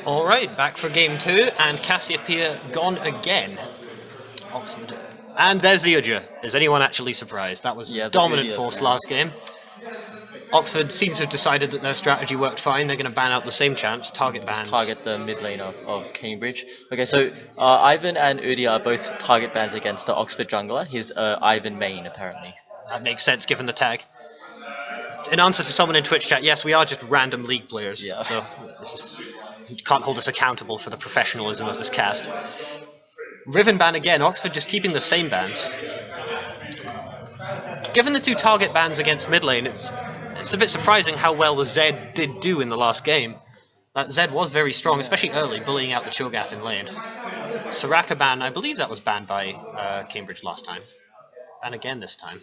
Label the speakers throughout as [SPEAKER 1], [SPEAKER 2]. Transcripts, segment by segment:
[SPEAKER 1] Alright, back for game 2, and Cassiopeia gone again. Oxford. And there's the Uja. Is anyone actually surprised? That was dominant force last game. Oxford seems to have decided that their strategy worked fine. They're going to ban out the same champs, target bans.
[SPEAKER 2] Target the mid lane of Cambridge. Okay, so Ivan and Udi are both target bans against the Oxford jungler. He's Ivan main, apparently.
[SPEAKER 1] That makes sense given the tag. In answer to someone in Twitch chat, yes, we are just random League players.
[SPEAKER 2] Yeah.
[SPEAKER 1] So you can't hold us accountable for the professionalism of this cast. Riven ban again. Oxford just keeping the same bans. Given the 2 target bans against mid lane, it's a bit surprising how well the Zed did do in the last game. That Zed was very strong, especially early, bullying out the Cho'Gath in lane. Soraka ban, I believe that was banned by Cambridge last time. And again this time.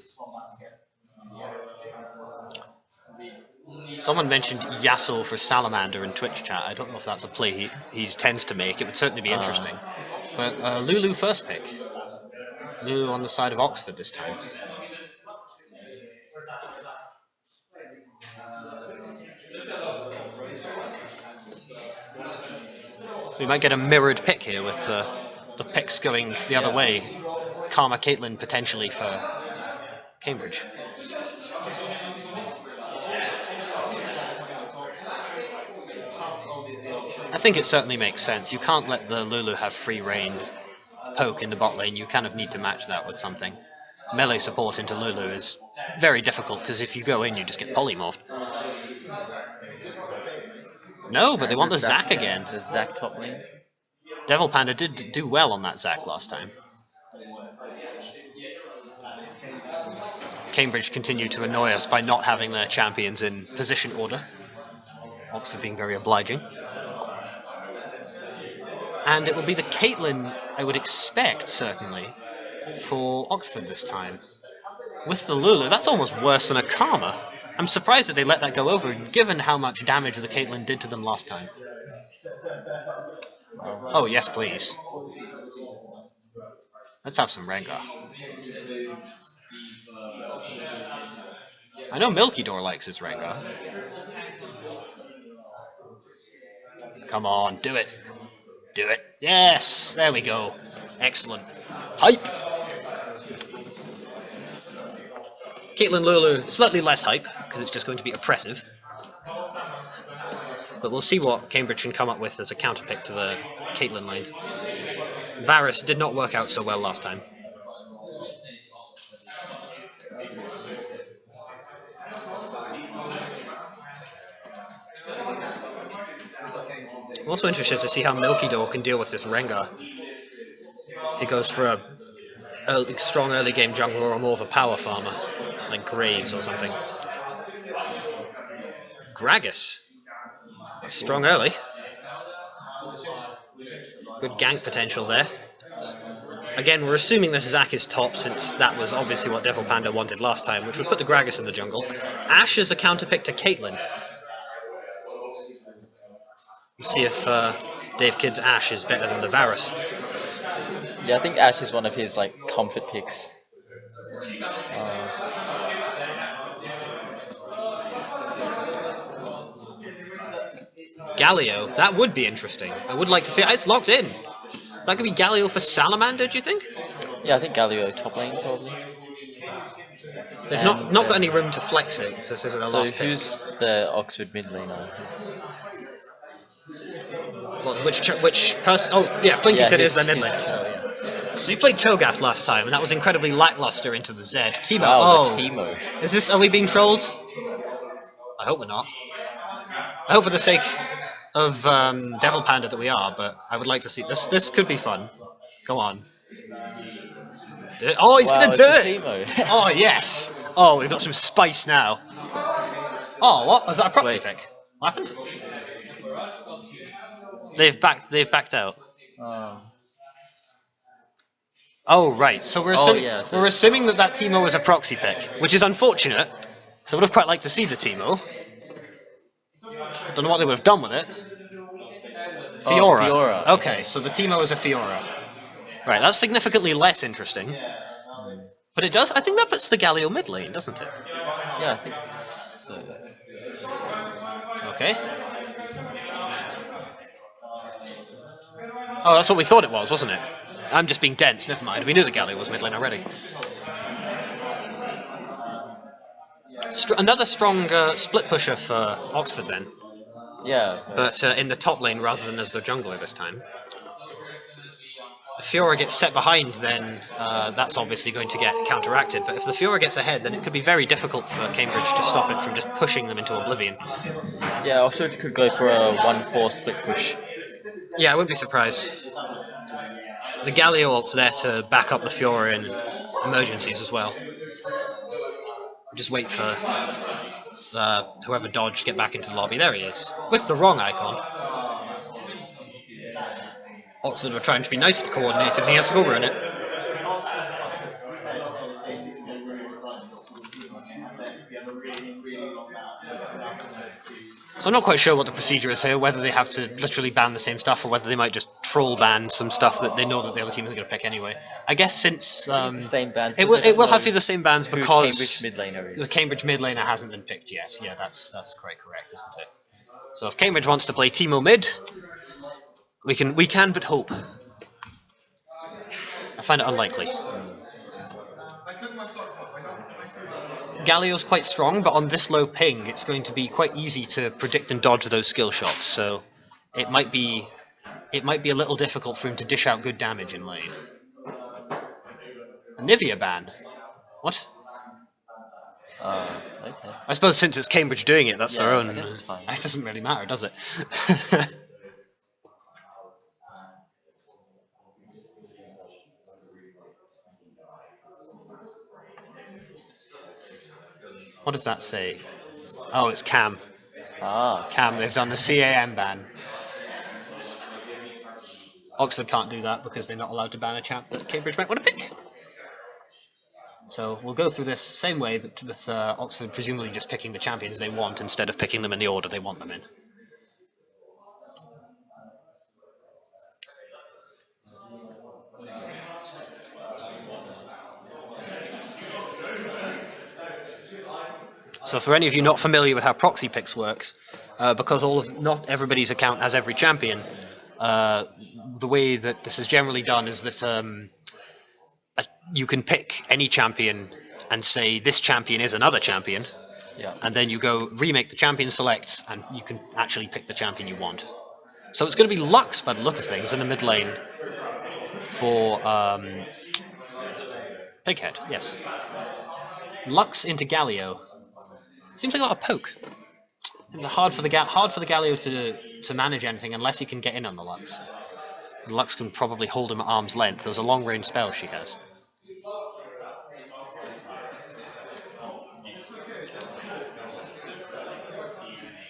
[SPEAKER 1] Someone mentioned Yasuo for Salamander in Twitch chat. I don't know if that's a play he tends to make. It would certainly be interesting. But Lulu first pick. Lulu on the side of Oxford this time. So we might get a mirrored pick here with the picks going the other way. Karma Caitlyn potentially for Cambridge. I think it certainly makes sense. You can't let the Lulu have free reign poke in the bot lane. You kind of need to match that with something. Melee support into Lulu is very difficult because if you go in, you just get polymorphed. No, but they want the Zac again.
[SPEAKER 2] The Zac top lane.
[SPEAKER 1] Devil Panda did do well on that Zac last time. Cambridge continue to annoy us by not having their champions in position order. Oxford being very obliging. And it will be the Caitlyn, I would expect, certainly, for Oxford this time. With the Lulu, that's almost worse than a Karma. I'm surprised that they let that go over, given how much damage the Caitlyn did to them last time. Oh, yes, please. Let's have some Rengar. I know Milky Door likes his Rengar. Come on, do it. Do it. Yes, there we go. Excellent. Hype. Caitlyn Lulu, slightly less hype, because it's just going to be oppressive. But we'll see what Cambridge can come up with as a counterpick to the Caitlyn lane. Varus did not work out so well last time. I'm also interested to see how Milky Door can deal with this Rengar. If he goes for a strong early game jungler or more of a power farmer, like Graves or something. Gragas. Strong early. Good gank potential there. Again, we're assuming this Zac is top, since that was obviously what Devil Panda wanted last time, which would put the Gragas in the jungle. Ashe is a counterpick to Caitlyn. We'll see if Dave Kidd's Ashe is better than the Varus.
[SPEAKER 2] Yeah, I think Ashe is one of his comfort picks.
[SPEAKER 1] Galio, that would be interesting. I would like to see it. It's locked in. That could be Galio for Salamander, do you think?
[SPEAKER 2] Yeah, I think Galio top lane probably.
[SPEAKER 1] They've not got any room to flex it, because this isn't a last pick.
[SPEAKER 2] So who's the Oxford mid laner?
[SPEAKER 1] Well, which person? Oh, yeah, Plinkington is their mid laner. So you played Cho'Gath last time, and that was incredibly lackluster into the Zed. Teemo.
[SPEAKER 2] Wow, the Teemo.
[SPEAKER 1] Is this? Are we being trolled? I hope we're not. I hope for the sake of Devil Panda that we are, but I would like to see this. This could be fun. Go on. Oh, he's gonna do it! Oh yes! Oh, we've got some spice now. Oh, what? Was that a proxy pick? What happened? They've backed out. Oh right, so we're assuming that Teemo was a proxy pick, which is unfortunate. So I would have quite liked to see the Teemo. Don't know what they would have done with it. Fiora.
[SPEAKER 2] Fiora.
[SPEAKER 1] Okay, so the Teemo is a Fiora. Right, that's significantly less interesting. But it does. I think that puts the Galio mid lane, doesn't it?
[SPEAKER 2] Yeah, I think so.
[SPEAKER 1] Okay. Oh, that's what we thought it was, wasn't it? I'm just being dense, never mind. We knew the Galio was mid lane already. Another strong split pusher for Oxford then.
[SPEAKER 2] Yeah.
[SPEAKER 1] But in the top lane rather than as their jungler this time. If Fiora gets set behind, then that's obviously going to get counteracted. But if the Fiora gets ahead, then it could be very difficult for Cambridge to stop it from just pushing them into oblivion.
[SPEAKER 2] Yeah, Oxford could go for a 1-4 split push.
[SPEAKER 1] Yeah, I wouldn't be surprised. The Galio ult's there to back up the Fiora in emergencies as well. Just wait for whoever dodged get back into the lobby. There he is, with the wrong icon. Oxford were trying to be nice and coordinated, and he has to go run it. So I'm not quite sure what the procedure is here, whether they have to literally ban the same stuff or whether they might just troll ban some stuff that they know that the other team is going to pick anyway. I guess since
[SPEAKER 2] it's the same bans,
[SPEAKER 1] it will have to be the same bans because
[SPEAKER 2] Cambridge mid laner is.
[SPEAKER 1] The Cambridge mid laner hasn't been picked yet. Yeah, that's quite correct, isn't it? So if Cambridge wants to play Teemo mid, we can but hope. I find it unlikely. Galio's quite strong, but on this low ping, it's going to be quite easy to predict and dodge those skill shots. So it might be a little difficult for him to dish out good damage in lane. A Nivea ban? What?
[SPEAKER 2] Okay.
[SPEAKER 1] I suppose since it's Cambridge doing it, that's their own.
[SPEAKER 2] I guess it's fine.
[SPEAKER 1] It doesn't really matter, does it? What does that say? Oh, it's Cam. Cam, they've done the CAM ban. Oxford can't do that because they're not allowed to ban a champ that Cambridge might want to pick. So we'll go through this same way, but with Oxford presumably just picking the champions they want instead of picking them in the order they want them in. So for any of you not familiar with how proxy picks works, because not everybody's account has every champion, the way that this is generally done is that you can pick any champion and say this champion is another champion, and then you go remake the champion select, and you can actually pick the champion you want. So it's going to be Lux by the look of things in the mid lane for Pighead, yes. Lux into Galio. Seems like a lot of poke. Hard for the Galio to manage anything unless he can get in on the Lux. The Lux can probably hold him at arm's length. There's a long range spell she has.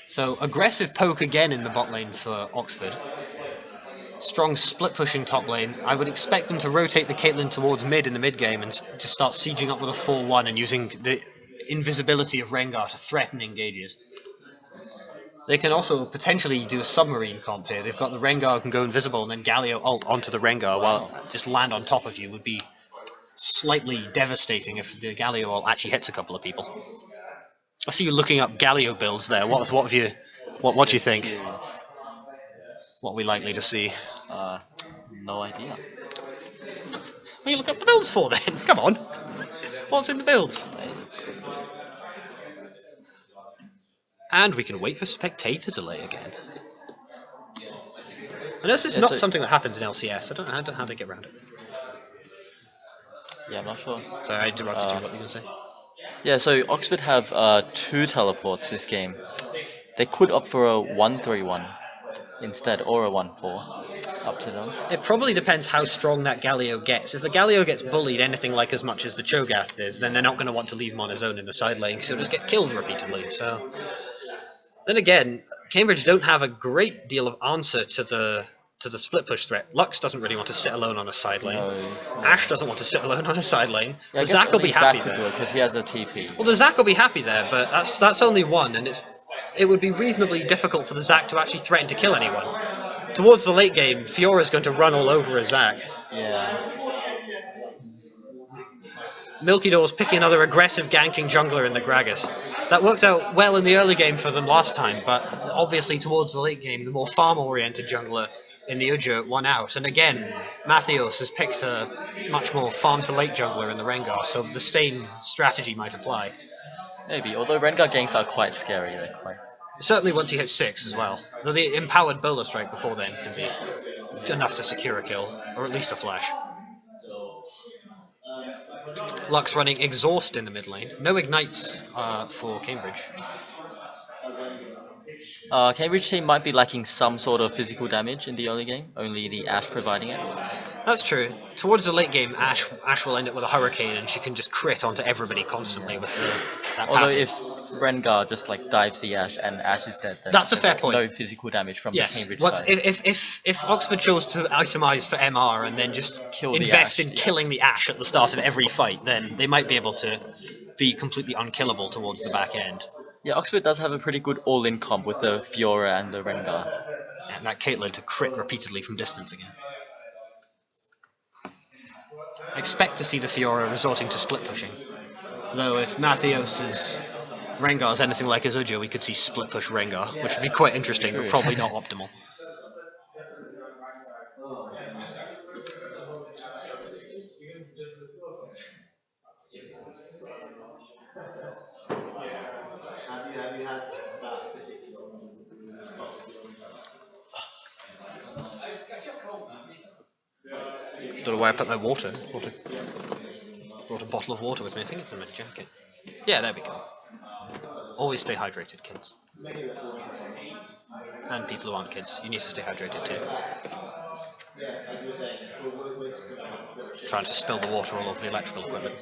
[SPEAKER 1] So aggressive poke again in the bot lane for Oxford. Strong split pushing top lane. I would expect them to rotate the Caitlyn towards mid in the mid game and just start sieging up with a 4-1 and using the invisibility of Rengar to threaten engages. They can also potentially do a submarine comp here. They've got the Rengar who can go invisible and then Galio ult onto the Rengar while just land on top of you would be slightly devastating if the Galio ult actually hits a couple of people. I see you looking up Galio builds there. What do you think?
[SPEAKER 2] Curious.
[SPEAKER 1] What are we likely to see?
[SPEAKER 2] No idea.
[SPEAKER 1] What are you looking up the builds for then? Come on. What's in the builds? And we can wait for spectator delay again. I know this is not something that happens in LCS. I don't know how they get around it.
[SPEAKER 2] Yeah, I'm not sure.
[SPEAKER 1] Sorry, I interrupted you. What were you going to say?
[SPEAKER 2] Yeah, so Oxford have 2 teleports this game. They could opt for a 1-3-1 instead, or a 1-4. Up to them.
[SPEAKER 1] It probably depends how strong that Galio gets. If the Galio gets bullied anything like as much as the Cho'Gath is, then they're not going to want to leave him on his own in the side lane, because he'll just get killed repeatedly. So, then again, Cambridge don't have a great deal of answer to the split push threat. Lux doesn't really want to sit alone on a side lane.
[SPEAKER 2] No.
[SPEAKER 1] Ash doesn't want to sit alone on a side lane.
[SPEAKER 2] Yeah,
[SPEAKER 1] Zac will be happy there
[SPEAKER 2] because he has a TP.
[SPEAKER 1] Well, the Zac will be happy there, but that's only one, and it would be reasonably difficult for the Zac to actually threaten to kill anyone. Towards the late game, Fiora's going to run all over a Zac.
[SPEAKER 2] Yeah.
[SPEAKER 1] Milky Door's picking another aggressive ganking jungler in the Gragas. That worked out well in the early game for them last time, but obviously towards the late game, the more farm-oriented jungler in the Uja 1 out, and again, Mathios has picked a much more farm to late jungler in the Rengar, so the same strategy might apply.
[SPEAKER 2] Maybe, although Rengar ganks are quite scary, they're quite...
[SPEAKER 1] Certainly once he hits 6 as well, though the empowered Bowler Strike before then can be enough to secure a kill, or at least a flash. Lux running Exhaust in the mid lane. No ignites for Cambridge.
[SPEAKER 2] Cambridge team might be lacking some sort of physical damage in the early game, only the Ashe providing it.
[SPEAKER 1] That's true. Towards the late game, Ashe will end up with a Hurricane, and she can just crit onto everybody constantly with that
[SPEAKER 2] Although
[SPEAKER 1] passive.
[SPEAKER 2] if Rengar just like dives the Ashe and Ashe is dead, then
[SPEAKER 1] that's a fair
[SPEAKER 2] like
[SPEAKER 1] point.
[SPEAKER 2] No physical damage from the Cambridge side.
[SPEAKER 1] If Oxford chose to itemize for MR and then just invest in killing the Ashe at the start of every fight, then they might be able to be completely unkillable towards the back end.
[SPEAKER 2] Yeah, Oxford does have a pretty good all-in comp with the Fiora and the Rengar.
[SPEAKER 1] And that Caitlyn to crit repeatedly from distance again. I expect to see the Fiora resorting to split pushing. Though if Mathios' Rengar is anything like Azuja, we could see split push Rengar, which would be quite interesting, but probably not optimal.
[SPEAKER 3] Have you had that particular one?
[SPEAKER 1] Don't know where I put my water. Brought a bottle of water with me. I think it's in my jacket. Yeah, there we go. Always stay hydrated, kids. And people who aren't kids, you need to stay hydrated too. Trying to spill the water all over the electrical equipment.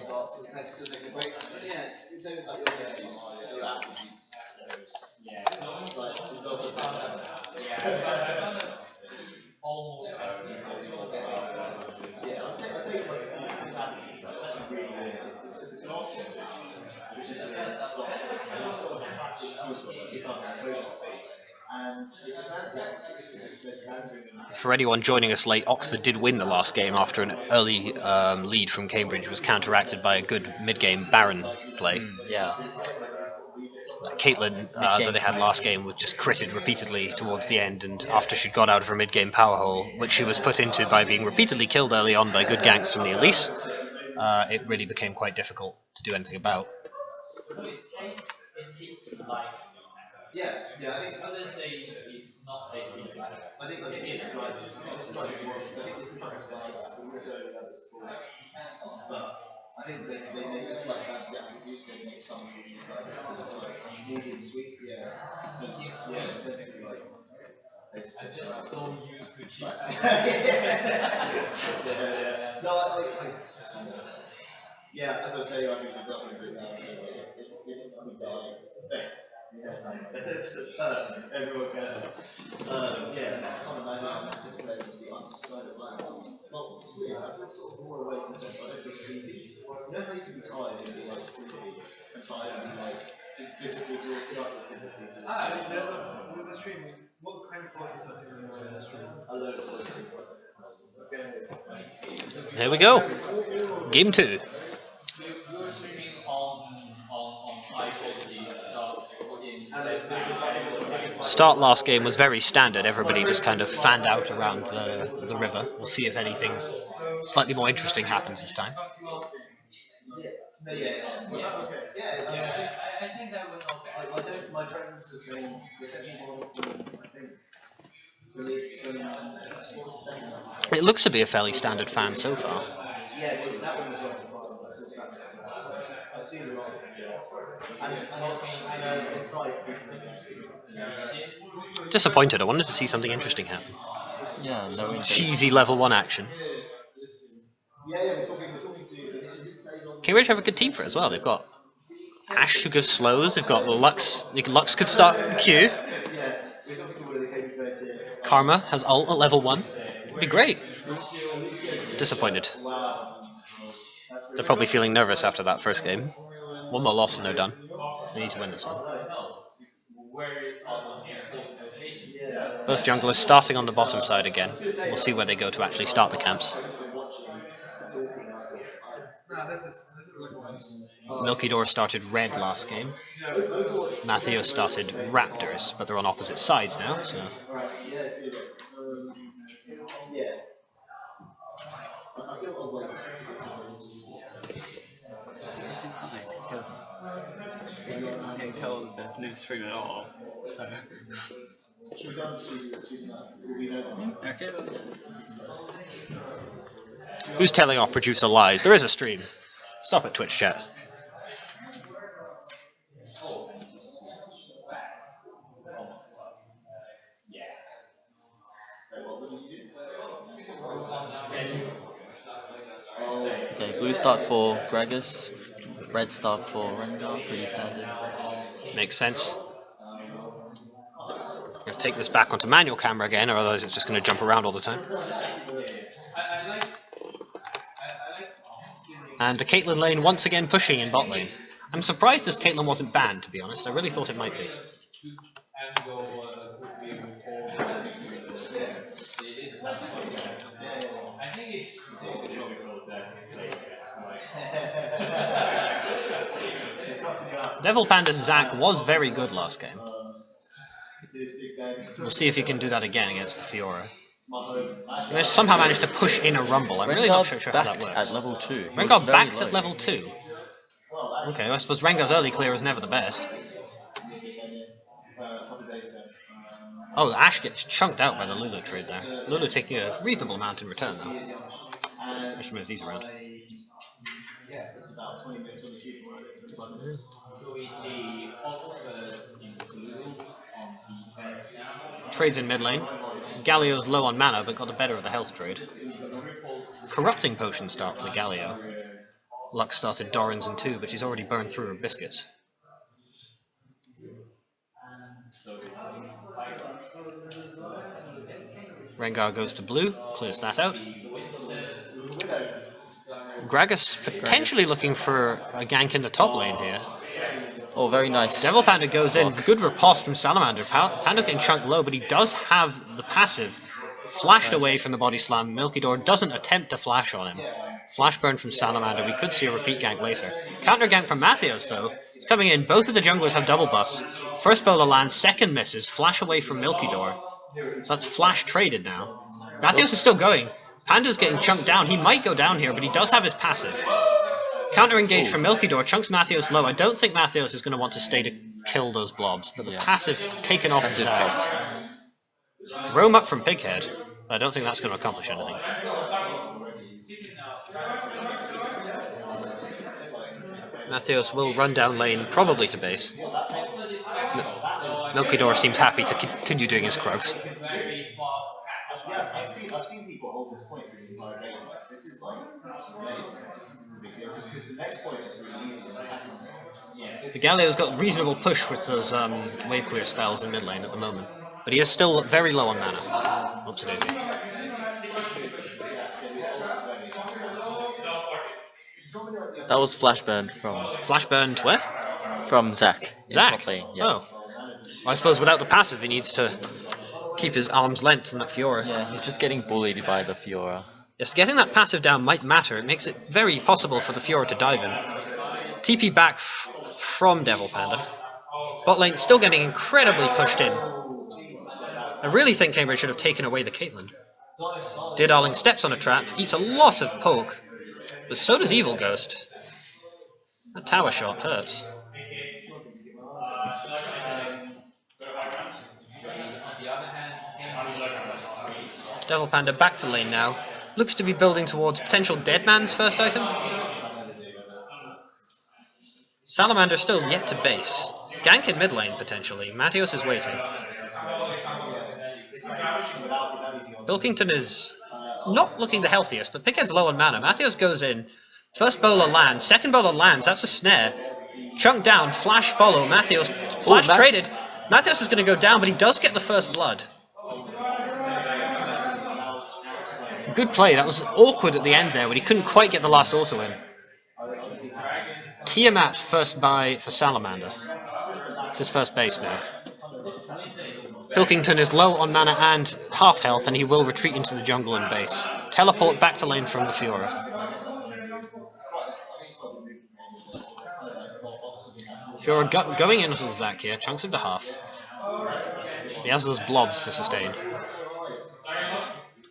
[SPEAKER 1] For anyone joining us late, Oxford did win the last game after an early lead from Cambridge was counteracted by a good mid-game Baron play.
[SPEAKER 2] Yeah.
[SPEAKER 1] Caitlyn, that they had last game, was just critted repeatedly towards the end, and after she'd got out of her mid-game power hole, which she was put into by being repeatedly killed early on by good ganks from the Elise, it really became quite difficult to do anything about.
[SPEAKER 3] Yeah, I think it's not basically. I think this is like a style. I think they make this like fancy apple juice. They make some juices like this because it's like medium sweet. Yeah, it's meant to be like. I'm just so used to cheap. No, yeah, as I was saying, I'm usually nothing good now, so if we die, everyone can. Yeah, I can't imagine how many players must be so bad. Well, it's weird, I feel sort of more awake in the sense I don't feel sleepy. You know how you can be tired and be like sleepy, and tired and be like physically exhausted after physically exhausted.
[SPEAKER 4] With the stream, what kind of quality settings are you in the stream?
[SPEAKER 3] A load of quality.
[SPEAKER 1] There we go. Game 2.
[SPEAKER 4] You're streaming on high quality stuff
[SPEAKER 1] Start last game was very standard. Everybody just kind of fanned out around the river. We'll see if anything slightly more interesting happens this time.
[SPEAKER 3] I think that was okay. I don't. My friend was just saying the second one. I think. What was the second one?
[SPEAKER 1] It looks to be a fairly standard fan so far.
[SPEAKER 3] Yeah, that one was right. I saw standard as well. I've seen the last one. And inside.
[SPEAKER 1] Disappointed. I wanted to see something interesting happen.
[SPEAKER 2] Yeah, no
[SPEAKER 1] Cheesy level 1 action.
[SPEAKER 3] We're talking to.
[SPEAKER 1] Cambridge have a good team for it as well. They've got Ashe who gives slows. They've got Lux. Lux could start Q. Karma has ult at level 1. It'd be great. Disappointed. They're probably feeling nervous after that first game. One more loss and they're done. They need to win this one. Both junglers starting on the bottom side again. We'll see where they go to actually start the camps. Milky Door started red last game. Matteo started Raptors, but they're on opposite sides now, so...
[SPEAKER 2] tell there's no stream at all. So.
[SPEAKER 3] Should we tell them to choose another? Will we know them?
[SPEAKER 2] Okay.
[SPEAKER 1] Who's telling our producer lies? There is a stream. Stop it, Twitch chat.
[SPEAKER 2] Okay, blue start for Gragas, red start for Rengar, pretty standard.
[SPEAKER 1] Makes sense. I'm going to take this back onto manual camera again, or otherwise it's just going to jump around all the time. And the Caitlyn lane once again pushing in bot lane. I'm surprised this Caitlyn wasn't banned, to be honest. I really thought it might be. Devil Panda's Zac was very good last game. We'll see if he can do that again against the Fiora. He somehow managed to push in a rumble. I'm really not sure how that works.
[SPEAKER 2] At level 2.
[SPEAKER 1] Rengar backed at level 2. Okay, I suppose Rengar's early clear is never the best. Oh, Ashe gets chunked out by the Lulu trade there. Lulu taking a reasonable amount in return though. I should move these around.
[SPEAKER 3] It's about 20 minutes on the tube.
[SPEAKER 4] So we see Oxford into Lulu on defense now.
[SPEAKER 1] Trades in mid lane. Galio's low on mana but got the better of the health trade. Corrupting potion start for the Galio. Lux started Doran's in 2, but she's already burned through her biscuits. Rengar goes to blue, clears that out. Gragas potentially looking for a gank in the top lane here.
[SPEAKER 2] Oh, very nice.
[SPEAKER 1] Devil Panda goes in. Good riposte from Salamander. Panda's getting chunked low, but he does have the passive. Flashed away from the body slam. Milky Door doesn't attempt to flash on him. Flash burn from Salamander. We could see a repeat gank later. Counter gank from Mathios though. It's coming in. Both of the junglers have double buffs. First bowler lands, second misses. Flash away from Milky Door. So that's flash traded now. Mathios is still going. Panda's getting chunked down. He might go down here, but he does have his passive. Counter engage from Milky Door. Chunks Mathios low. I don't think Mathios is going to want to stay to kill those blobs, but the passive taken off his roam up from Pighead. I don't think that's going to accomplish anything. Mathios will run down lane, probably to base. Milky Door seems happy to continue doing his Krugs.
[SPEAKER 3] I've seen people hold this point through the entire game. This is like, this is a big deal because the next point is really easy to attack on.
[SPEAKER 1] The Galio's got reasonable push with those wave clear spells in mid lane at the moment, but he is still very low on mana. Oops, daisy.
[SPEAKER 2] That was flash burned from.
[SPEAKER 1] Flash burned where?
[SPEAKER 2] From Zac.
[SPEAKER 1] Zac?
[SPEAKER 2] Yeah.
[SPEAKER 1] Oh. Well, I suppose without the passive he needs to keep his arm's length from that Fiora.
[SPEAKER 2] Yeah, he's just getting bullied by the Fiora.
[SPEAKER 1] Yes, getting that passive down might matter. It makes it very possible for the Fiora to dive in. TP back from Devil Panda. Bot lane still getting incredibly pushed in. I really think Cambridge should have taken away the Caitlyn. Dear Darling steps on a trap, eats a lot of poke, but so does Evil Ghost. That tower shot hurts. Devil Panda back to lane now. Looks to be building towards potential Deadman's first item. Salamander still yet to base. Gank in mid lane potentially. Mathios is waiting. Pilkington is not looking the healthiest, but Pighead's low on mana. Mathios goes in. First bowler lands. Second bowler lands. That's a snare. Chunk down. Flash follow. Mathios. Flash traded. Mathios is going to go down, but he does get the first blood. Good play. That was awkward at the end there when he couldn't quite get the last auto in. Tiamat first buy for Salamander. It's his first base now. Pilkington is low on mana and half health, and he will retreat into the jungle and base. Teleport back to lane from the Fiora. Fiora going in with Zac here, chunks him to half. He has those blobs for sustain.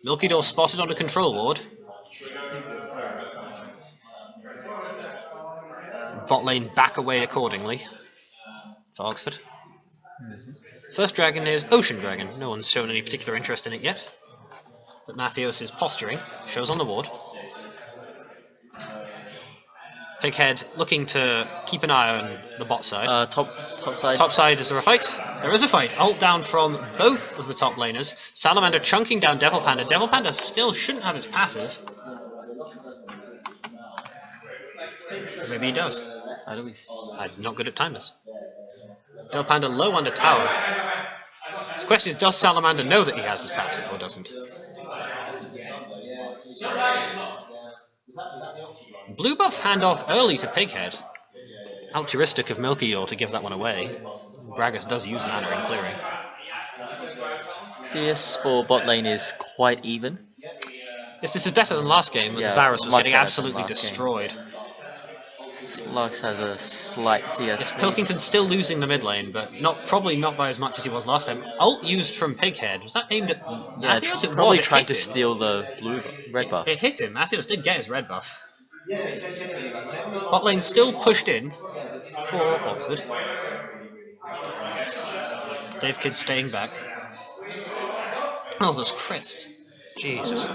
[SPEAKER 1] Milky Door spotted on a control ward. Bot lane back away accordingly. for Oxford. First dragon is Ocean Dragon. No one's shown any particular interest in it yet. But Mathios' posturing shows on the ward. Pighead looking to keep an eye on the bot side.
[SPEAKER 2] Top side.
[SPEAKER 1] Top side, is there a fight? There is a fight. Ult down from both of the top laners. Salamander chunking down Devil Panda. Devil Panda still shouldn't have his passive. Maybe he does. I'm not good at timers. Devil Panda low on the tower. The question is, does Salamander know that he has his passive or doesn't? Blue buff handoff early to Pighead. Altruistic of Milkyore to give that one away. Gragas does use mana in clearing.
[SPEAKER 2] CS for bot lane is quite even.
[SPEAKER 1] Yes, this is better than last game when
[SPEAKER 2] Yeah,
[SPEAKER 1] Varus was
[SPEAKER 2] much
[SPEAKER 1] getting
[SPEAKER 2] better
[SPEAKER 1] absolutely
[SPEAKER 2] than last
[SPEAKER 1] destroyed.
[SPEAKER 2] Lux has a slight CS.
[SPEAKER 1] Yes, Pilkington's still losing the mid lane, but probably not by as much as he was last time. Ult used from Pighead. Was that aimed at Mathios? It
[SPEAKER 2] probably
[SPEAKER 1] was.
[SPEAKER 2] trying to steal the red buff.
[SPEAKER 1] It hit him. Mathios did get his red buff. Bot lane still pushed in for Oxford. Dave Kidd staying back. Oh, those crits. Jesus.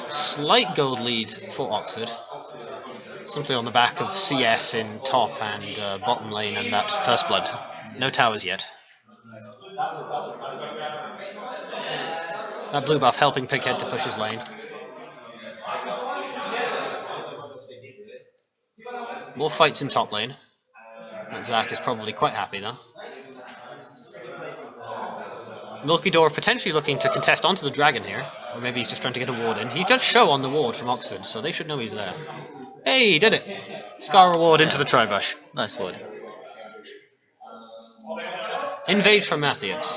[SPEAKER 1] Slight gold lead for Oxford. Simply on the back of CS in top and bottom lane and that first blood. No towers yet. That blue buff helping Pighead to push his lane. More fights in top lane. Zach is probably quite happy though. Milkyore potentially looking to contest onto the dragon here. Or maybe he's just trying to get a ward in. He does show on the ward from Oxford, so they should know he's there. Hey, he did it! Scar reward into the Tribush.
[SPEAKER 2] Nice ward.
[SPEAKER 1] Invade from Mathios.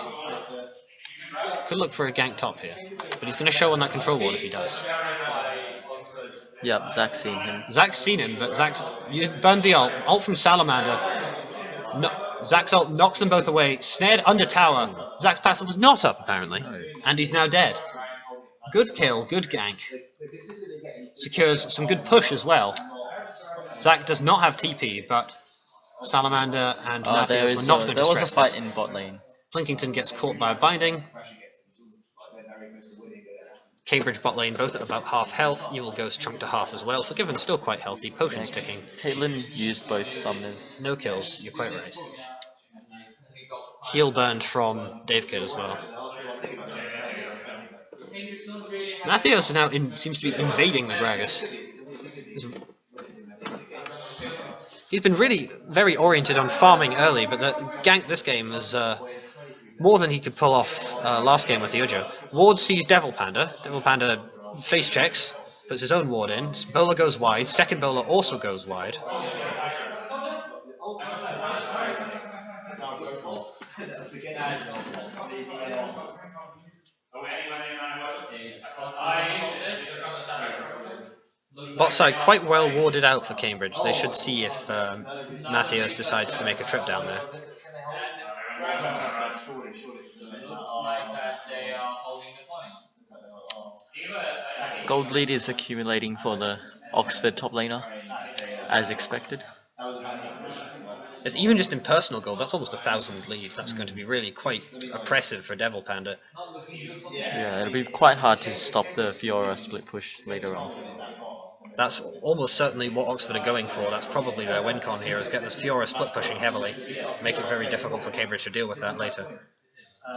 [SPEAKER 1] Could look for a gank top here. But he's going to show on that control ward if he does.
[SPEAKER 2] Yep, Zach's seen him.
[SPEAKER 1] Zach's seen him, but you burned the ult. Ult from Salamander. No, Zach's ult knocks them both away. Snared under tower. Zach's passive was not up, apparently.
[SPEAKER 2] No.
[SPEAKER 1] And he's now dead. Good kill, good gank. Secures some good push as well. Zach does not have TP, but Salamander and Mathios were not going to
[SPEAKER 2] There was a
[SPEAKER 1] stress
[SPEAKER 2] fight in bot lane.
[SPEAKER 1] Plinkington gets caught by a binding. Cambridge bot lane both at about half health. Evil Ghost chunked to half as well. Forgiven still quite healthy. Potions ticking.
[SPEAKER 2] Caitlyn used both summoners.
[SPEAKER 1] No kills. You're quite right. Heal burned from Dave Kidd as well. Mathios now seems to be invading the Gragas. He's been really very oriented on farming early, but the gank this game is more than he could pull off last game with the Ujo. Ward sees Devil Panda. Devil Panda face checks, puts his own ward in. Bowler goes wide. Second bowler also goes wide. Bot side quite well warded out for Cambridge. They should see if Mathios decides to make a trip down there.
[SPEAKER 2] Gold lead is accumulating for the Oxford top laner, as expected.
[SPEAKER 1] It's even just in personal gold, that's almost 1,000 lead. That's going to be really quite oppressive for Devil Panda.
[SPEAKER 2] Yeah, it'll be quite hard to stop the Fiora split push later on.
[SPEAKER 1] That's almost certainly what Oxford are going for. That's probably their win con here, is get this Fiora split pushing heavily. Make it very difficult for Cambridge to deal with that later.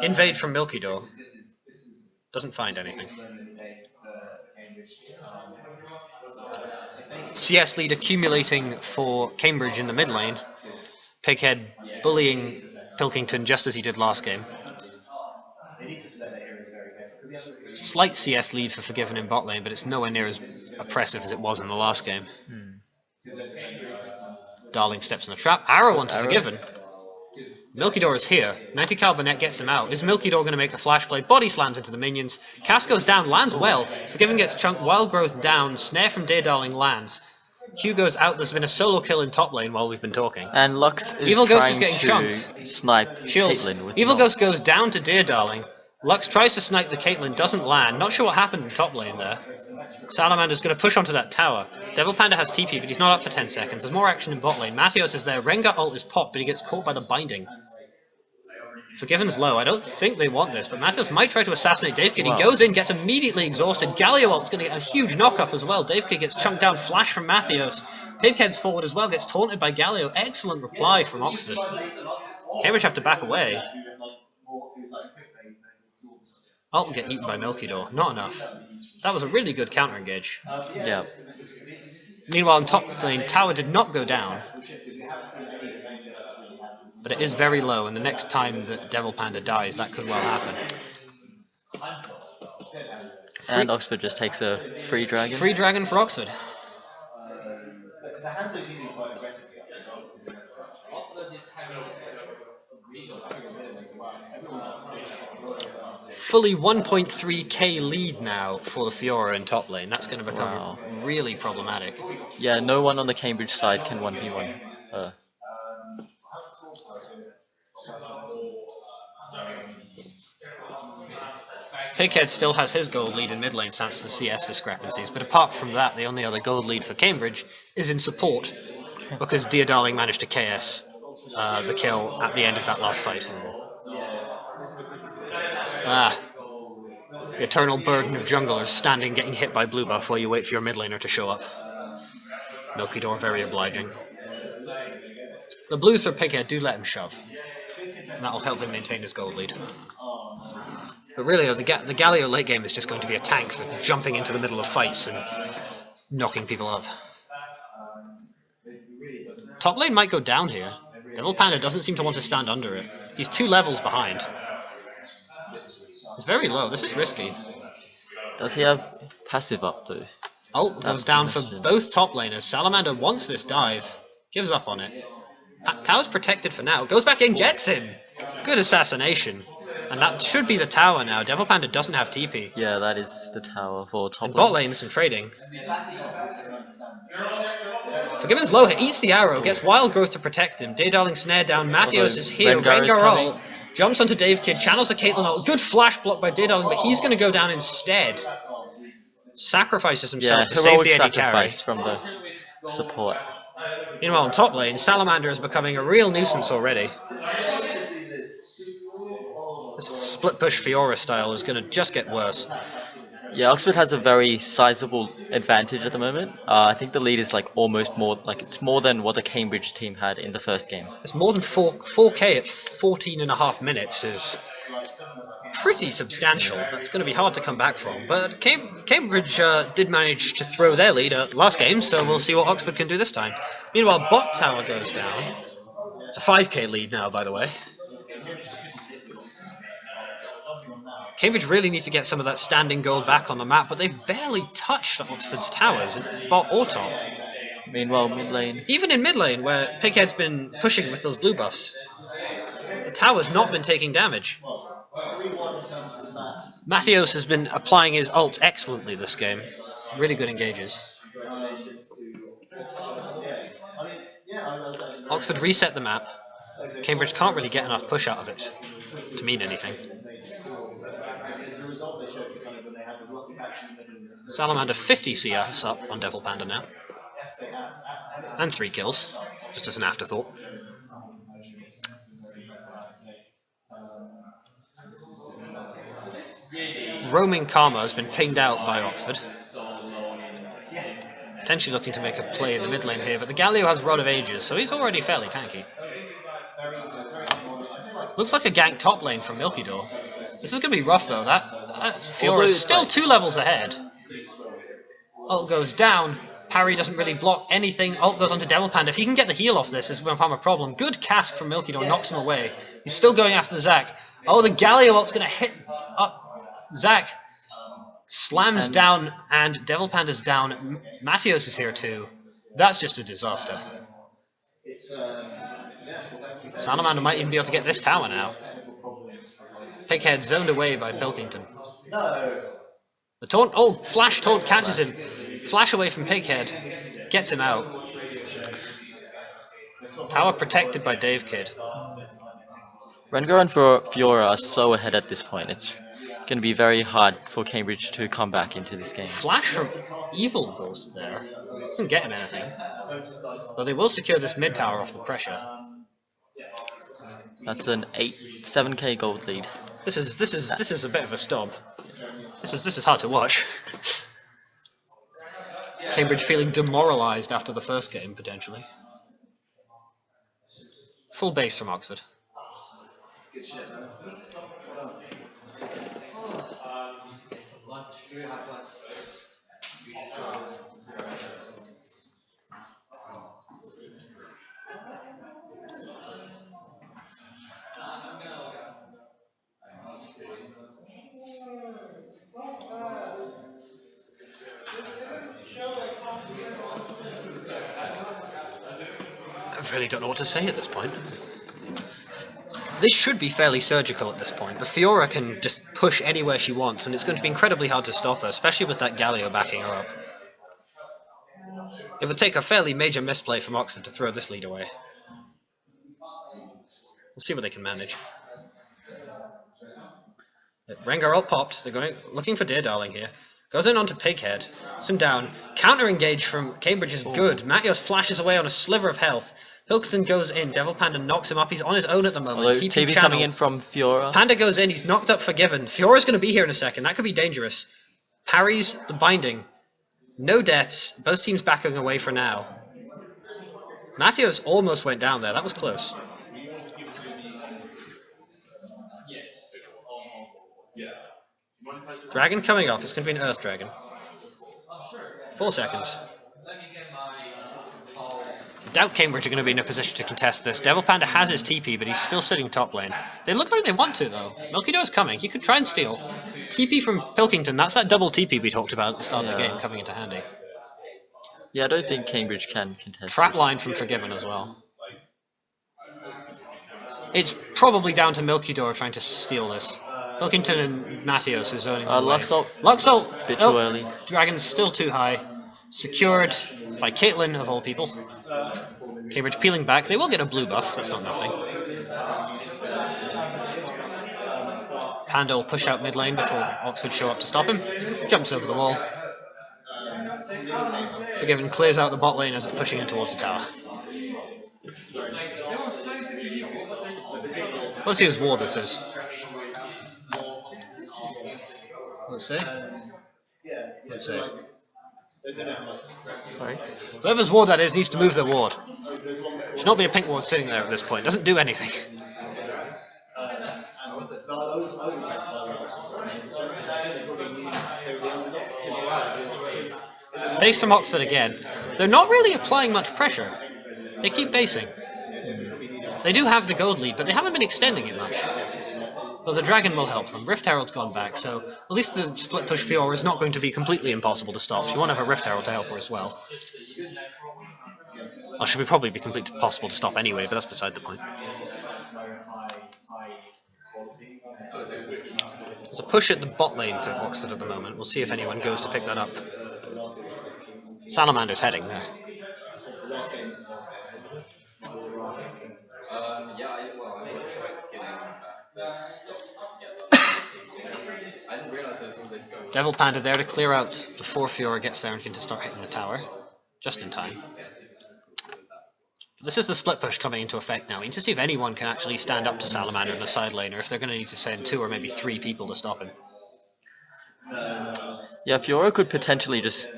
[SPEAKER 1] Invade from Milkyore. Doesn't find anything. CS lead accumulating for Cambridge in the mid lane. Pighead bullying Pilkington just as he did last game. Slight CS lead for Forgiven in bot lane, but it's nowhere near as oppressive as it was in the last game. Darling steps in the trap. Arrow onto Forgiven. Milkyore is here. 90 Carbonet gets him out. Is Milkyore going to make a flash play? Body slams into the minions. Cass goes down, lands well. Forgiven gets chunked. Wild Growth down. Snare from Dear Darling lands. Q goes out. There's been a solo kill in top lane while we've been talking.
[SPEAKER 2] And Lux is
[SPEAKER 1] Evil Ghost
[SPEAKER 2] trying
[SPEAKER 1] is getting
[SPEAKER 2] to
[SPEAKER 1] chunked.
[SPEAKER 2] snipe
[SPEAKER 1] Shields.
[SPEAKER 2] Caitlyn with
[SPEAKER 1] Evil
[SPEAKER 2] Nod.
[SPEAKER 1] Ghost goes down to Dear Darling. Lux tries to snipe the Caitlyn, doesn't land. Not sure what happened in top lane there. Salamander's going to push onto that tower. Devil Panda has TP, but he's not up for 10 seconds. There's more action in bot lane. Mathios is there. Rengar ult is popped, but he gets caught by the binding. Forgiven's low. I don't think they want this, but Mathios might try to assassinate Dave Kid. He goes in, gets immediately exhausted. Galio ult's going to get a huge knock-up as well. Dave Kid gets chunked down. Flash from Mathios. Pighead's forward as well, gets taunted by Galio. Excellent reply from Oxford. Cambridge have to back away. Ult will get eaten by Milky Door. Not enough. That was a really good counter engage.
[SPEAKER 2] Yeah.
[SPEAKER 1] Meanwhile, in top lane, tower did not go down. But it is very low, and the next time that Devil Panda dies, that could well happen.
[SPEAKER 2] And Oxford just takes a free dragon.
[SPEAKER 1] Free dragon for Oxford.
[SPEAKER 3] The Hanzo's using quite aggressively.
[SPEAKER 1] Fully 1.3k lead now for the Fiora in top lane. That's going to become really problematic.
[SPEAKER 2] Yeah, no one on the Cambridge side can 1v1.
[SPEAKER 1] Pighead still has his gold lead in mid lane thanks to the CS discrepancies, but apart from that, the only other gold lead for Cambridge is in support, because Dear Darling managed to KS the kill at the end of that last fight. The eternal burden of junglers standing getting hit by blue buff while you wait for your mid laner to show up. Milky Door very obliging. The blues for Pighead do let him shove, and that will help him maintain his gold lead. But really, the Galio late game is just going to be a tank for jumping into the middle of fights and knocking people up. Top lane might go down here. Devil Panda doesn't seem to want to stand under it. He's 2 levels behind. It's very low. This is risky.
[SPEAKER 2] Does he have passive up though?
[SPEAKER 1] Ult goes down for both top laners. Salamander wants this dive. Gives up on it. Tower's protected for now. Goes back in, gets him! Good assassination. And that should be the tower now. Devil Panda doesn't have TP.
[SPEAKER 2] Yeah, that is the tower for top lane.
[SPEAKER 1] Bot lane, some trading. Forgiven's low, eats the arrow, gets Wild Growth to protect him. Darling snare down, Mathios is here, Rengar ult, jumps onto Dave Kid, channels the Caitlyn ult. Good flash block by Darling, but he's going to go down instead. Sacrifices himself to save the AD carry.
[SPEAKER 2] From the support.
[SPEAKER 1] Meanwhile, in top lane, Salamander is becoming a real nuisance already. This split push Fiora style is going to just get worse.
[SPEAKER 2] Yeah, Oxford has a very sizable advantage at the moment. I think the lead is it's more than what the Cambridge team had in the first game.
[SPEAKER 1] It's more than 4k at 14.5 minutes is pretty substantial. That's going to be hard to come back from. But Cambridge did manage to throw their lead last game, so we'll see what Oxford can do this time. Meanwhile, bot tower goes down. It's a 5k lead now, by the way. Cambridge really needs to get some of that standing gold back on the map, but they've barely touched Oxford's towers, in bot or top.
[SPEAKER 2] Meanwhile, mid lane.
[SPEAKER 1] Even in mid lane, where Pighead's been pushing with those blue buffs, the tower's not been taking damage. Mathios has been applying his ult excellently this game. Really good engages. Oxford reset the map. Cambridge can't really get enough push out of it to mean anything. Salamander 50 CS up on Devil Panda now. And 3 kills, just as an afterthought. Roaming Karma has been pinged out by Oxford. Potentially looking to make a play in the mid lane here, but the Galio has Rod of Ages, so he's already fairly tanky. Looks like a gank top lane from Milky Door. This is going to be rough though. That Fiora is still 2 levels ahead. Ult goes down. Parry doesn't really block anything. Ult goes onto Devil Panda. If he can get the heal off this, will become a problem. Good cast from Milky Door, knocks him away. He's still going after the Zac. Oh, the Galio ult's going to hit up Zac. Slams down, and Devil Panda's down. Mathios is here too. That's just a disaster. Salamander might even be able to get this tower now. Pighead zoned away by Pilkington. The taunt, flash taunt catches him. Flash away from Pighead. Gets him out. Tower protected by Dave Kid.
[SPEAKER 2] Rengar and Fiora are so ahead at this point. It's going to be very hard for Cambridge to come back into this game.
[SPEAKER 1] Flash from Evil Ghost there. Doesn't get him anything. Though they will secure this mid tower off the pressure.
[SPEAKER 2] That's an 7k gold lead.
[SPEAKER 1] This is a bit of a stub. This is hard to watch. Cambridge feeling demoralised after the first game, potentially. Full base from Oxford. I really don't know what to say at this point. This should be fairly surgical at this point. The Fiora can just push anywhere she wants, and it's going to be incredibly hard to stop her, especially with that Galio backing her up. It would take a fairly major misplay from Oxford to throw this lead away. We'll see what they can manage. Rengar ult popped. They're looking for Dear Darling here. Goes in onto Pighead. Some down. Counter engage from Cambridge is good. Mattios flashes away on a sliver of health. Pilkington goes in. Devil Panda knocks him up. He's on his own at the moment.
[SPEAKER 2] Although TP coming in from Fiora.
[SPEAKER 1] Panda goes in. He's knocked up Forgiven. Fiora's going to be here in a second. That could be dangerous. Parries the binding. No deaths. Both teams backing away for now. Mattios almost went down there. That was close. Dragon coming up. It's going to be an Earth Dragon. 4 seconds. I doubt Cambridge are going to be in a position to contest this. Devil Panda has his TP, but he's still sitting top lane. They look like they want to, though. Milkydo's coming. He could try and steal. TP from Pilkington. That's that double TP we talked about at the start of the game coming into handy.
[SPEAKER 2] Yeah, I don't think Cambridge can contest.
[SPEAKER 1] Trap line from Forgiven as well. It's probably down to Milkydor trying to steal this. Pilkington and Mattios are zoning away. Luxalt,
[SPEAKER 2] bit too early.
[SPEAKER 1] Dragon's still too high. Secured by Caitlyn, of all people. Cambridge peeling back. They will get a blue buff. That's not nothing. Panda will push out mid lane before Oxford show up to stop him. Jumps over the wall. Forgiven clears out the bot lane as it's pushing in towards the tower. Let's see whose ward this is. Let's see. Let's see. Right. Whoever's ward that is needs to move their ward. Should not be a pink ward sitting there at this point. Doesn't do anything. Base from Oxford again. They're not really applying much pressure. They keep basing. They do have the gold lead, but they haven't been extending it much. Well, the Dragon will help them. Rift Herald's gone back, so at least the split push Fiora is not going to be completely impossible to stop. She won't have a Rift Herald to help her as well. Well, should probably be completely impossible to stop anyway, but that's beside the point. There's a push at the bot lane for Oxford at the moment. We'll see if anyone goes to pick that up. Salamander's heading there. Devil Panda there to clear out before Fiora gets there and can start hitting the tower. Just in time. This is the split push coming into effect now. We need to see if anyone can actually stand up to Salamander in the side lane, or if they're going to need to send 2 or maybe 3 people to stop him.
[SPEAKER 2] Yeah, Fiora could potentially just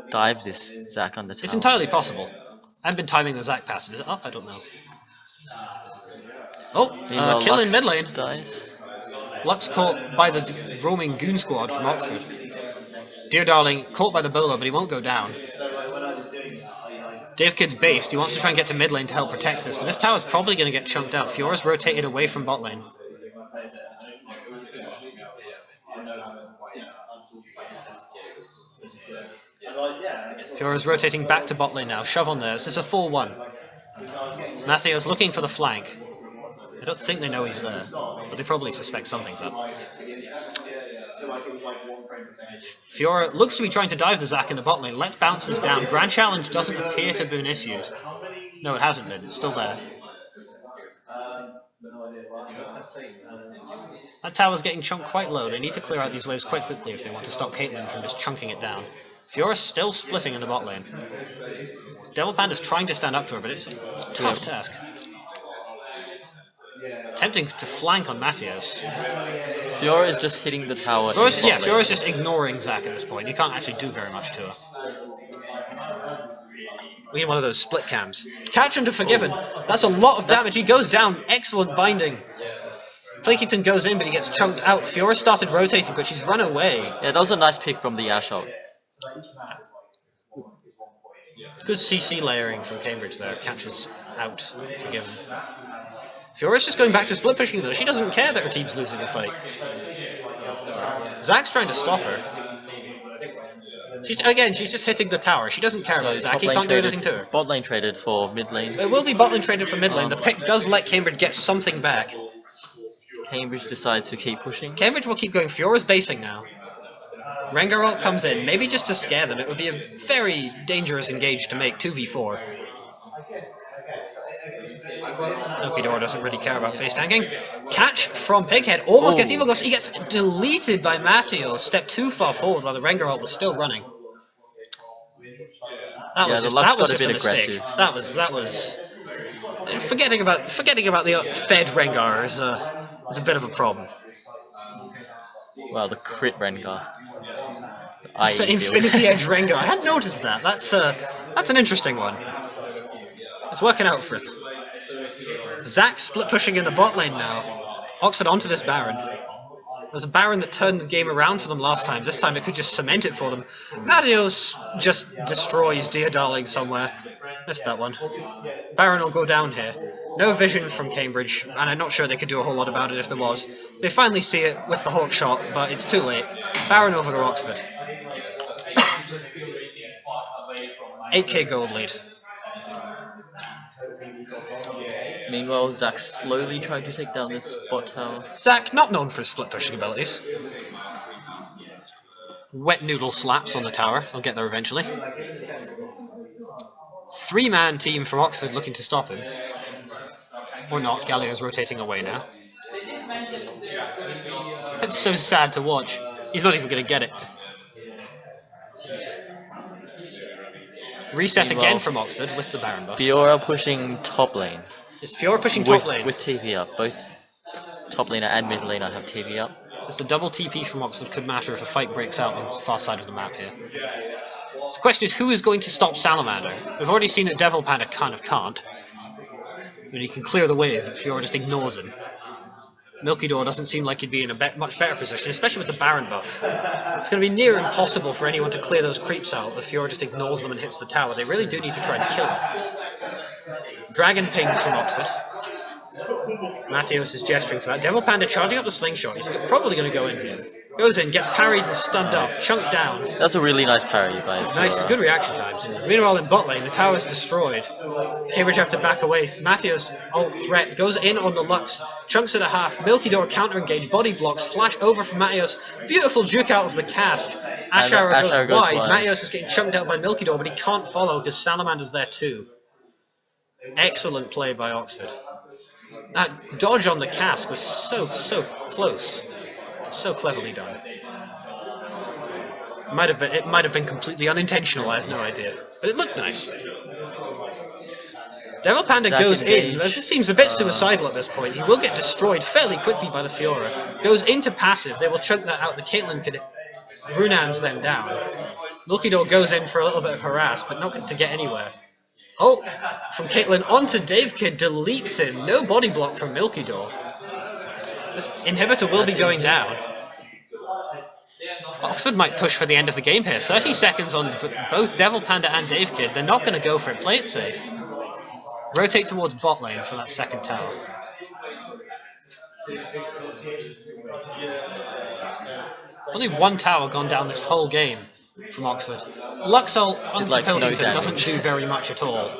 [SPEAKER 2] dive this Zac on the tower.
[SPEAKER 1] It's entirely possible. I haven't been timing the Zac passive. Is it up? I don't know. Oh, kill in mid lane.
[SPEAKER 2] Dies.
[SPEAKER 1] Lux caught by the roaming goon squad from Oxford. Dear Darling caught by the bowler, but he won't go down. Dave Kid's based. He wants to try and get to mid lane to help protect this, but this tower's probably going to get chunked out. Fiora's rotated away from bot lane. Fiora's rotating back to bot lane now. Shove on there. This is a 4-1. Mattheo's looking for the flank. I don't think they know he's there, but they probably suspect something's up. Fiora looks to be trying to dive the Zac in the bot lane. Let's bounces down. Grand Challenge doesn't appear to have been issued. No, it hasn't been. It's still there. That tower's getting chunked quite low. They need to clear out these waves quite quickly if they want to stop Caitlyn from just chunking it down. Fiora's still splitting in the bot lane. Devil Panda's trying to stand up to her, but it's a tough task. Attempting to flank on Mateos.
[SPEAKER 2] Fiora is just hitting the tower.
[SPEAKER 1] Fiora's just ignoring Zac at this point. He can't actually do very much to her. We need one of those split cams. Catch him to Forgiven. That's a lot of damage. He goes down. Excellent binding. Plakington goes in, but he gets chunked out. Fiora started rotating, but she's run away.
[SPEAKER 2] Yeah, that was a nice pick from the Ash ult.
[SPEAKER 1] Good CC layering from Cambridge there. Catches out Forgiven. Fiora's just going back to split pushing though. She doesn't care that her team's losing the fight. Zac's trying to stop her. She's just hitting the tower. She doesn't care about Zac. He can't do anything to her.
[SPEAKER 2] Bot lane traded for mid lane.
[SPEAKER 1] It will be bot lane traded for mid lane. The pick does let Cambridge get something back.
[SPEAKER 2] Cambridge decides to keep pushing.
[SPEAKER 1] Cambridge will keep going. Fiora's basing now. Rengar ult comes in, maybe just to scare them. It would be a very dangerous engage to make 2v4. Nokidora doesn't really care about face tanking. Catch from Pighead. Almost gets Evil Ghost. He gets deleted by Mateo. Stepped too far forward while the Rengar ult was still running. That was just a mistake.
[SPEAKER 2] Aggressive.
[SPEAKER 1] That was forgetting about the fed Rengar is a bit of a problem.
[SPEAKER 2] Well, the crit Rengar.
[SPEAKER 1] It's an Infinity Edge Rengar. I hadn't noticed that. That's an interesting one. It's working out for him. Zac split pushing in the bot lane now. Oxford onto this Baron. There's a Baron that turned the game around for them last time. This time it could just cement it for them. Mateos just destroys Dear Darling somewhere. Missed that one. Baron will go down here. No vision from Cambridge, and I'm not sure they could do a whole lot about it if there was. They finally see it with the Hawk shot, but it's too late. Baron over to Oxford. 8k gold lead.
[SPEAKER 2] Meanwhile, Zac's slowly trying to take down this bot tower.
[SPEAKER 1] Zac, not known for his split pushing abilities. Wet noodle slaps on the tower. He'll get there eventually. 3-man team from Oxford looking to stop him. Or not. Galio's rotating away now. It's so sad to watch. He's not even going to get it. Reset again from Oxford with the Baron buff.
[SPEAKER 2] Fiora pushing top lane.
[SPEAKER 1] Is Fiora pushing top lane?
[SPEAKER 2] With TP up. Both top laner and mid laner have TP up.
[SPEAKER 1] As the double TP from Oxford could matter if a fight breaks out on the far side of the map here. So the question is, who is going to stop Salamander? We've already seen that Devil Panda kind of can't. I mean, he can clear the wave, but Fiora just ignores him. Milky Door doesn't seem like he'd be in a much better position, especially with the Baron buff. It's going to be near impossible for anyone to clear those creeps out. The Fiora just ignores them and hits the tower. They really do need to try and kill him. Dragon pings from Oxford. Matthews is gesturing for that. Devil Panda charging up the slingshot. He's probably going to go in here. Goes in, gets parried and stunned up, chunked down.
[SPEAKER 2] That's a really nice parry by his
[SPEAKER 1] Nice, good reaction times. Meanwhile in bot lane, the tower's destroyed. Cambridge have to back away. Matthews ult threat, goes in on the Lux, chunks it a half. Milky Door counter engage, body blocks, flash over from Matthews. Beautiful juke out of the cask. Ash Arrow goes wide. Matthews is getting chunked out by Milky Door, but he can't follow because Salamander's there too. Excellent play by Oxford. That dodge on the cask was so close. So cleverly done. It might have been completely unintentional, I have no idea. But it looked nice. Devil Panda goes in. This seems a bit suicidal at this point. He will get destroyed fairly quickly by the Fiora. Goes into passive. They will chunk that out. The Caitlyn could Runans them down. Milky Door goes in for a little bit of harass, but not to get anywhere. Ult from Caitlyn onto Dave Kid, deletes him. No body block from Milky Door. This inhibitor will be going down. Oxford might push for the end of the game here. 30 seconds on both Devil Panda and Dave Kid. They're not going to go for it. Play it safe. Rotate towards bot lane for that second tower. Only one tower gone down this whole game from Oxford. Luxol onto Pilkington doesn't do very much at all.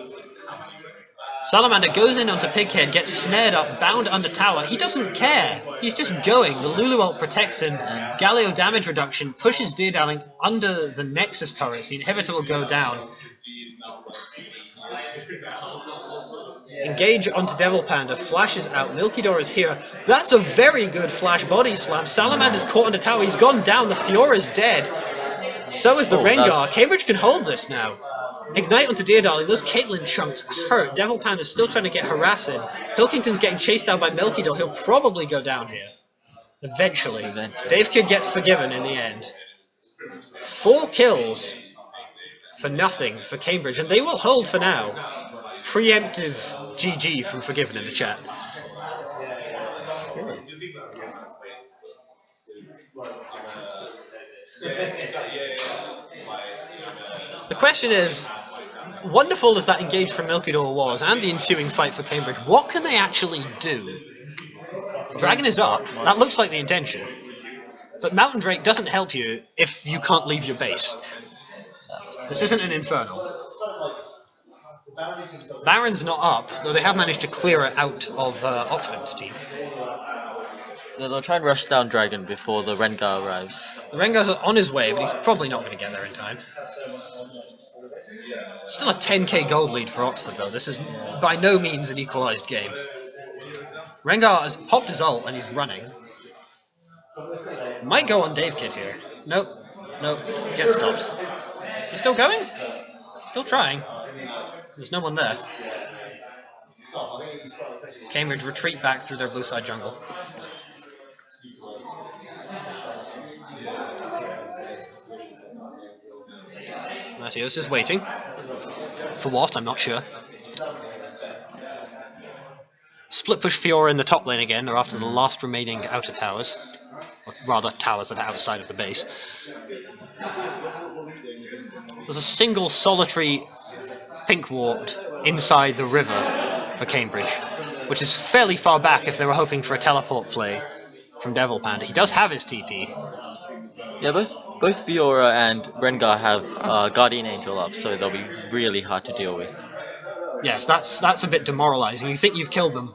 [SPEAKER 1] Salamander goes in onto Pighead, gets snared up, bound under tower. He doesn't care. He's just going. The Lulu ult protects him. Galio damage reduction pushes Dear Darling under the Nexus turrets. The inhibitor will go down. Engage onto Devil Panda, flashes out, Milkydor is here. That's a very good flash body slam. Salamander's caught on the tower, he's gone down, the Fiora's dead. So is the Rengar. Cambridge can hold this now. Ignite onto Deerdarling, those Caitlyn chunks hurt. Devil Panda's still trying to get harassing. Pilkington's getting chased down by Milkydor, he'll probably go down here. Eventually. Dave Kidd gets forgiven in the end. 4 kills for nothing for Cambridge, and they will hold for now. Preemptive GG from Forgiven in the chat. The question is, wonderful as that engage from Milkydor was, and the ensuing fight for Cambridge, what can they actually do? Dragon is up, that looks like the intention. But Mountain Drake doesn't help you if you can't leave your base. This isn't an Infernal. Baron's not up, though they have managed to clear it out of Oxford's team.
[SPEAKER 2] They'll try and rush down Dragon before the Rengar arrives.
[SPEAKER 1] The Rengar's on his way, but he's probably not going to get there in time. Still a 10k gold lead for Oxford, though. This is by no means an equalised game. Rengar has popped his ult and he's running. Might go on Dave Kidd here. Nope. Nope. Gets stopped. Is he still going? Still trying. There's no one there. Cambridge retreat back through their blue side jungle. Matios is waiting. For what? I'm not sure. Split push Fiora in the top lane again. They're after the last remaining outer towers. Or rather, towers that are outside of the base. There's a single solitary pink ward inside the river for Cambridge, which is fairly far back if they were hoping for a teleport play from Devil Panda. He does have his TP.
[SPEAKER 2] Yeah, both Fiora and Rengar have Guardian Angel up, so they'll be really hard to deal with.
[SPEAKER 1] Yes, that's a bit demoralizing. You think you've killed them,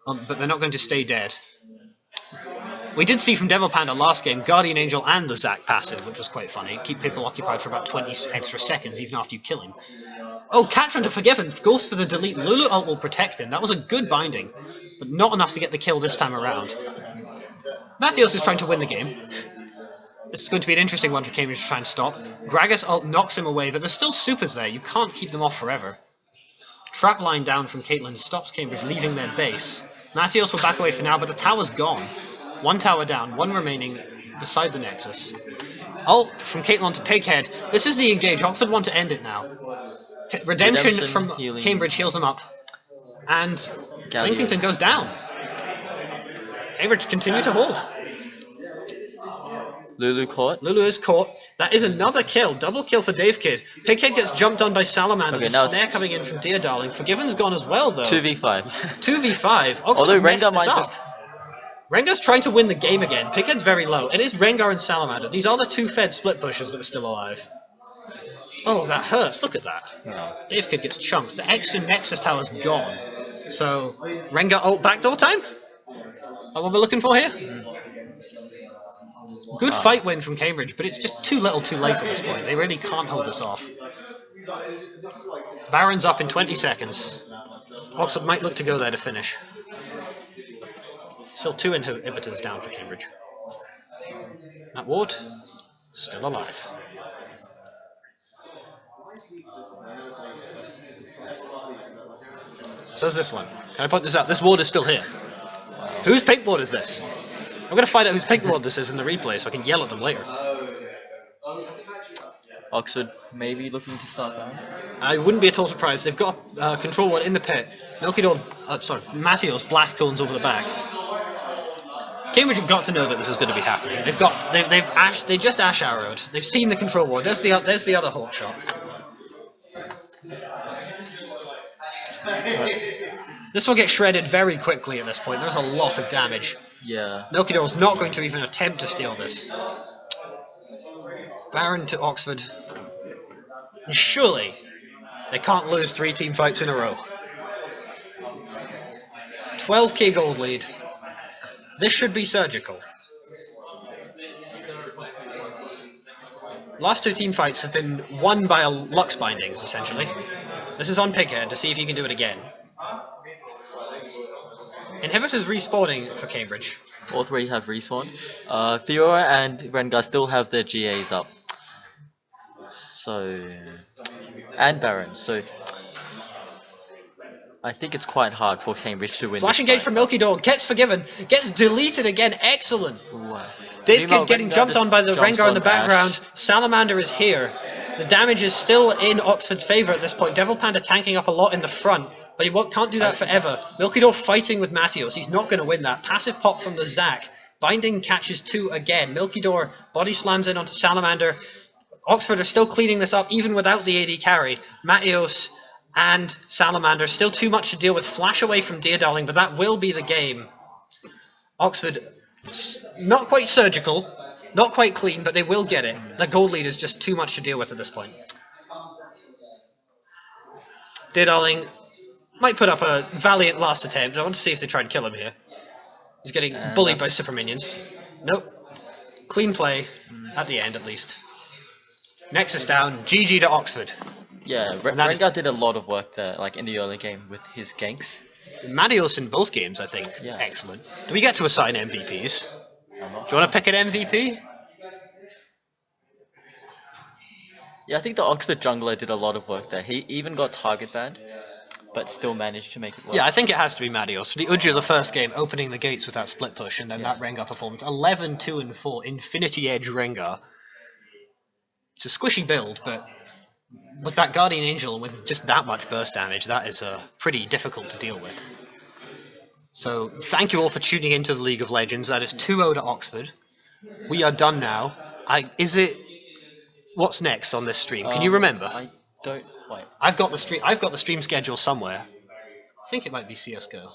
[SPEAKER 1] but they're not going to stay dead. We did see from Devil Panda last game Guardian Angel and the Zac passive, which was quite funny. Keep people occupied for about 20 extra seconds even after you kill him. Oh, Catron to Forgiven goes for the delete. Lulu ult will protect him. That was a good binding, but not enough to get the kill this time around. Matthews is trying to win the game. This is going to be an interesting one for Cambridge to try and stop. Gragas ult knocks him away, but there's still supers there. You can't keep them off forever. Trap line down from Caitlyn stops Cambridge leaving their base. Matthews will back away for now, but the tower's gone. 1 tower down, 1 remaining beside the Nexus. Ult from Caitlyn to Pighead. This is the engage. Oxford want to end it now. Redemption from
[SPEAKER 2] healing.
[SPEAKER 1] Cambridge heals them up. And Pilkington goes down. Cambridge continue to hold.
[SPEAKER 2] Lulu caught.
[SPEAKER 1] Lulu is caught. That is another kill. Double kill for Dave Kidd. Pighead gets jumped on by Salamander.
[SPEAKER 2] Okay,
[SPEAKER 1] the snare coming in from Deerdarling. Forgiven's gone as well, though.
[SPEAKER 2] 2v5.
[SPEAKER 1] 2v5. Oxford
[SPEAKER 2] Although
[SPEAKER 1] messed
[SPEAKER 2] Rengar
[SPEAKER 1] this
[SPEAKER 2] might
[SPEAKER 1] up.
[SPEAKER 2] just...
[SPEAKER 1] Rengar's trying to win the game again. Pighead's very low. It is Rengar and Salamander. These are the 2 fed split pushers that are still alive. Oh, that hurts. Look at that.
[SPEAKER 2] No.
[SPEAKER 1] Dave Kidd gets chunked. The extra Nexus tower's gone. So, Rengar ult backdoor time? That what we're looking for here? Good fight win from Cambridge, but it's just too little too late at this point. They really can't hold this off. Baron's up in 20 seconds. Oxford might look to go there to finish. Still 2 inhibitors down for Cambridge. That ward, still alive. So is this one. Can I point this out? This ward is still here. Whose pink ward is this? I'm going to find out whose pink ward this is in the replay so I can yell at them later.
[SPEAKER 2] Oxford maybe looking to start down.
[SPEAKER 1] I wouldn't be at all surprised. They've got control ward in the pit. Matthews blast cones over the back. Cambridge have got to know that this is going to be happening. They just ash arrowed. They've seen the control ward. There's the other hawk shot. This will get shredded very quickly at this point. There's a lot of damage.
[SPEAKER 2] Yeah.
[SPEAKER 1] Milkydor's not going to even attempt to steal this. Baron to Oxford. Surely they can't lose 3 team fights in a row. 12k gold lead. This should be surgical. Last 2 team fights have been won by Lux bindings, essentially. This is on Pighead to see if he can do it again. Inhibitors respawning for Cambridge.
[SPEAKER 2] All three have respawned. Fiora and Rengar still have their GAs up. So, and Baron. So, I think it's quite hard for Cambridge to win.
[SPEAKER 1] Flash
[SPEAKER 2] this
[SPEAKER 1] engage
[SPEAKER 2] fight.
[SPEAKER 1] from Milky Dog, gets forgiven, gets deleted again, excellent!
[SPEAKER 2] Ooh.
[SPEAKER 1] Dave
[SPEAKER 2] Meanwhile,
[SPEAKER 1] Kid getting
[SPEAKER 2] Rengar
[SPEAKER 1] jumped on
[SPEAKER 2] just
[SPEAKER 1] by the
[SPEAKER 2] jumps
[SPEAKER 1] Rengar in the
[SPEAKER 2] on
[SPEAKER 1] background,
[SPEAKER 2] Ash.
[SPEAKER 1] Salamander is here. The damage is still in Oxford's favour at this point, Devil Panda tanking up a lot in the front, but he can't do that forever. Milky Dog fighting with Matios, he's not going to win that. Passive pop from the Zac, Binding catches 2 again, Milky Door body slams in onto Salamander. Oxford are still cleaning this up even without the AD carry. Matios and Salamander still too much to deal with. Flash away from Dear Darling, but that will be the game. Oxford, not quite surgical, not quite clean, but they will get it. The gold lead is just too much to deal with at this point. Dear Darling might put up a valiant last attempt. I want to see if they try and kill him here. He's getting bullied by super minions. Nope. Clean play, at the end at least. Nexus down, GG to Oxford.
[SPEAKER 2] Yeah, Rengar did a lot of work there, like in the early game with his ganks.
[SPEAKER 1] Matios in both games, I think.
[SPEAKER 2] Yeah.
[SPEAKER 1] Excellent. Do we get to assign MVPs? Do you want to pick an MVP?
[SPEAKER 2] Yeah, I think the Oxford jungler did a lot of work there. He even got target banned, but still managed to make it work.
[SPEAKER 1] Yeah, I think it has to be Matios. The Uju the first game, opening the gates with that split push, and then that Rengar performance. 11, 2, and 4, Infinity Edge Rengar. It's a squishy build, but with that Guardian Angel and with just that much burst damage, that is pretty difficult to deal with. So, thank you all for tuning into the League of Legends. That is 2-0 to Oxford. We are done now. What's next on this stream? Can you remember?
[SPEAKER 2] I don't. Wait.
[SPEAKER 1] I've got the stream schedule somewhere. I think it might be CS:GO.